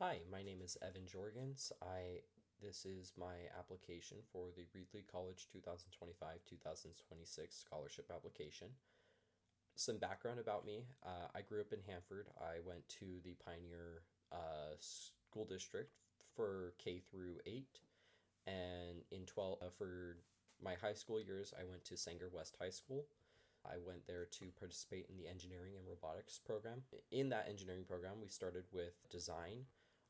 Hi, my name is Evan Jorgens. This is my application for the Reedley College 2025-2026 scholarship application. Some background about me. I grew up in Hanford. I went to the Pioneer School District for K through 8, and in 12 for my high school years, I went to Sanger West High School. I went there to participate in the engineering and robotics program. In that engineering program, we started with design.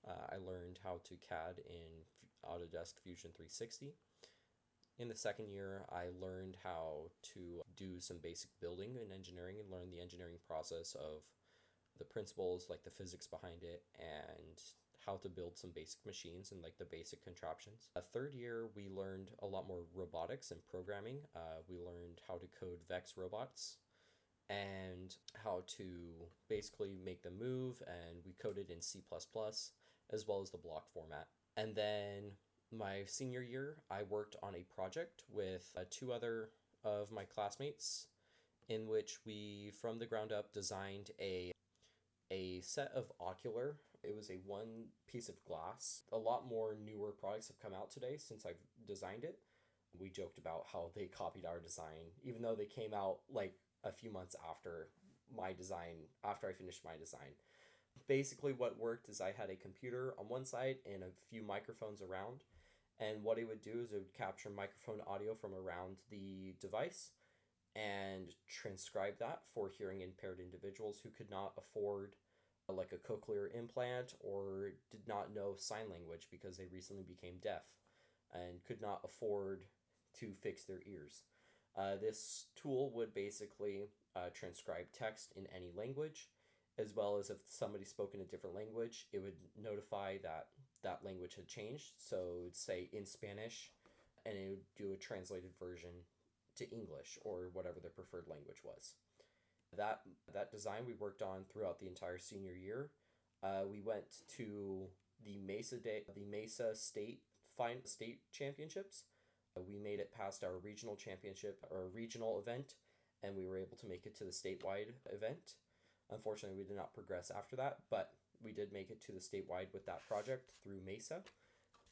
I learned how to CAD in Autodesk Fusion 360. In the second year, I learned how to do some basic building in engineering and learn the engineering process of the principles, like the physics behind it, and how to build some basic machines and like the basic contraptions. A third year, we learned a lot more robotics and programming. We learned how to code Vex robots and how to basically make them move, and we coded in C++ as well as the block format. And then my senior year, I worked on a project with two other of my classmates in which we, from the ground up, designed a set of ocular. It was a one piece of glass. A lot more newer products have come out today since I've designed it. We joked about how they copied our design, even though they came out like a few months after after I finished my design. Basically, what worked is I had a computer on one side and a few microphones around. And what it would do is it would capture microphone audio from around the device and transcribe that for hearing impaired individuals who could not afford like a cochlear implant or did not know sign language because they recently became deaf and could not afford to fix their ears. This tool would basically transcribe text in any language, as well as if somebody spoke in a different language, it would notify that that language had changed. So it would say in Spanish, and it would do a translated version to English or whatever their preferred language was. That design we worked on throughout the entire senior year. We went to the Mesa State Championships. We made it past our regional championship or regional event, and we were able to make it to the statewide event. Unfortunately, we did not progress after that, but we did make it to the statewide with that project through Mesa.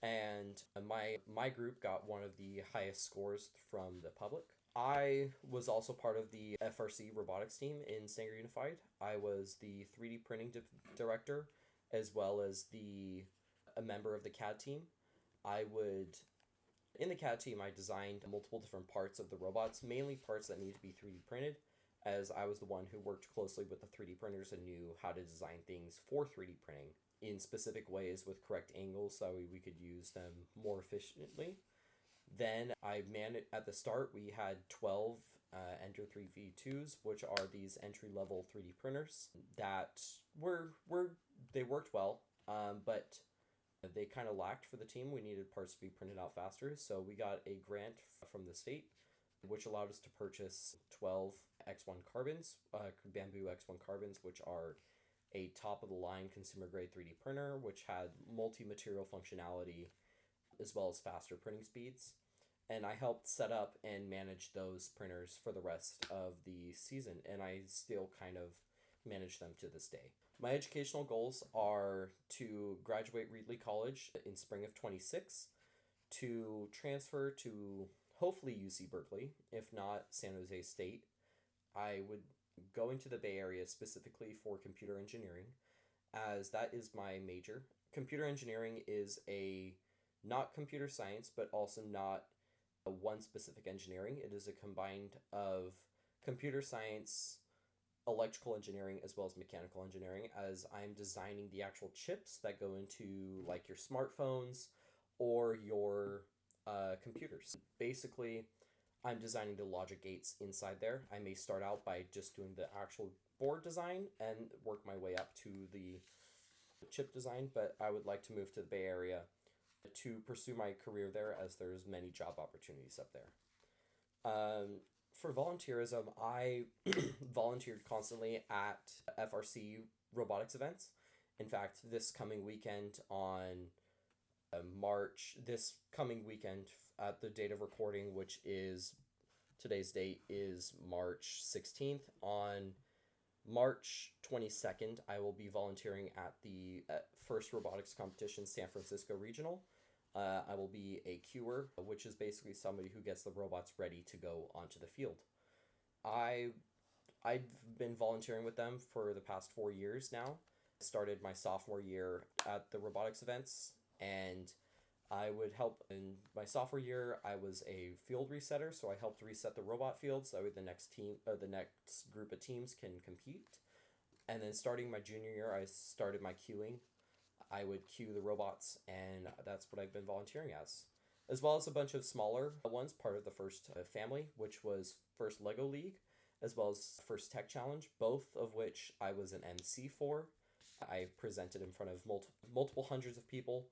And my group got one of the highest scores from the public. I was also part of the FRC robotics team in Sanger Unified. I was the 3D printing director, as well as a member of the CAD team. In the CAD team, I designed multiple different parts of the robots, mainly parts that need to be 3D printed, as I was the one who worked closely with the 3D printers and knew how to design things for 3D printing in specific ways with correct angles so we could use them more efficiently. Then at the start, we had 12 Enter 3v2s, which are these entry-level 3D printers that they worked well, but they kind of lacked for the team. We needed parts to be printed out faster, so we got a grant from the state, which allowed us to purchase 12 X1 carbons, bamboo X1 carbons, which are a top-of-the-line consumer-grade 3D printer, which had multi-material functionality as well as faster printing speeds. And I helped set up and manage those printers for the rest of the season, and I still kind of manage them to this day. My educational goals are to graduate Reedley College in spring of 26, to transfer to hopefully UC Berkeley, if not San Jose State. I would go into the Bay Area specifically for computer engineering, as that is my major. Computer engineering is not computer science, but also not one specific engineering. It is a combined of computer science, electrical engineering, as well as mechanical engineering, as I'm designing the actual chips that go into like your smartphones or your computers. Basically, I'm designing the logic gates inside there. I may start out by just doing the actual board design and work my way up to the chip design, but I would like to move to the Bay Area to pursue my career there, as there's many job opportunities up there. For volunteerism, I volunteered constantly at FRC robotics events. In fact, this coming weekend at the date of recording, which is today's date, is March 16th. On March 22nd, I will be volunteering at the first robotics competition, San Francisco Regional. I will be a queuer, which is basically somebody who gets the robots ready to go onto the field. I I've been volunteering with them for the past 4 years now. Started my sophomore year at the robotics events, and I would help in my sophomore year. I was a field resetter, so I helped reset the robot field so the next team or the next group of teams can compete. And then starting my junior year, I started my queuing. I would queue the robots, and that's what I've been volunteering as well as a bunch of smaller ones, part of the first family, which was first Lego League, as well as first Tech Challenge, both of which I was an MC for. I presented in front of multiple hundreds of people,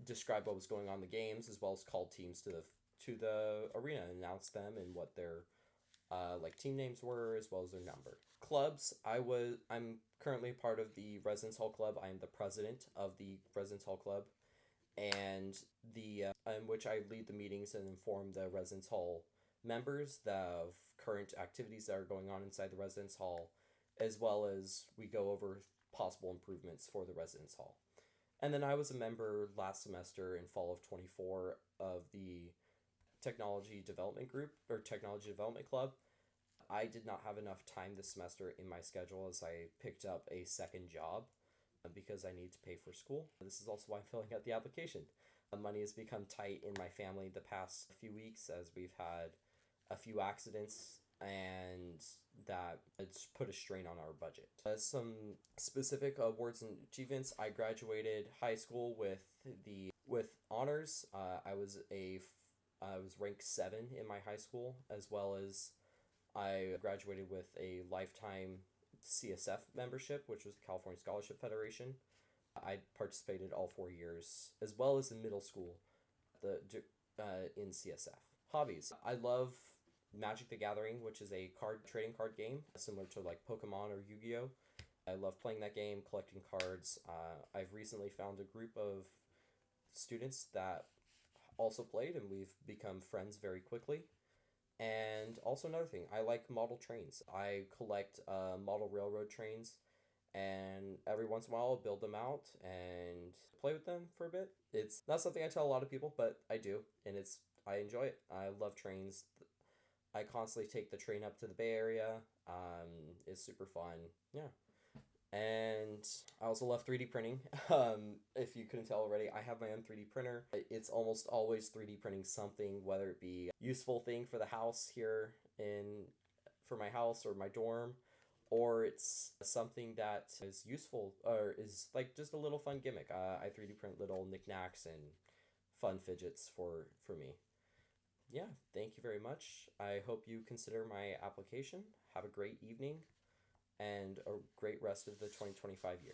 described what was going on in the games, as well as called teams to the arena and announced them and what their like team names were, as well as their number. Clubs, I'm currently part of the Residence Hall Club. I am the president of the Residence Hall Club, and the in which I lead the meetings and inform the Residence Hall members of current activities that are going on inside the Residence Hall, as well as we go over possible improvements for the Residence Hall. And then I was a member last semester in fall of 24 of the Technology Development Group or Technology Development Club. I did not have enough time this semester in my schedule as I picked up a second job because I need to pay for school. This is also why I'm filling out the application. Money has become tight in my family the past few weeks as we've had a few accidents, and that it's put a strain on our budget. Some specific awards and achievements. I graduated high school with honors. I was ranked 7 in my high school, as well as I graduated with a lifetime CSF membership, which was the California Scholarship Federation. I participated all 4 years, as well as in middle school, in CSF. Hobbies. I love Magic the Gathering, which is a trading card game similar to like Pokemon or Yu-Gi-Oh. I love playing that game, collecting cards. I've recently found a group of students that also played, and we've become friends very quickly. And also another thing, I like model trains. I collect model railroad trains, and every once in a while I'll build them out and play with them for a bit. It's not something I tell a lot of people, but I do, and I enjoy it. I love trains. I constantly take the train up to the Bay Area. It's super fun. Yeah. And I also love 3D printing. If you couldn't tell already, I have my own 3D printer. It's almost always 3D printing something, whether it be a useful thing for the house here for my house or my dorm, or it's something that is useful or is like just a little fun gimmick. I 3D print little knickknacks and fun fidgets for me. Yeah, thank you very much. I hope you consider my application. Have a great evening and a great rest of the 2025 year.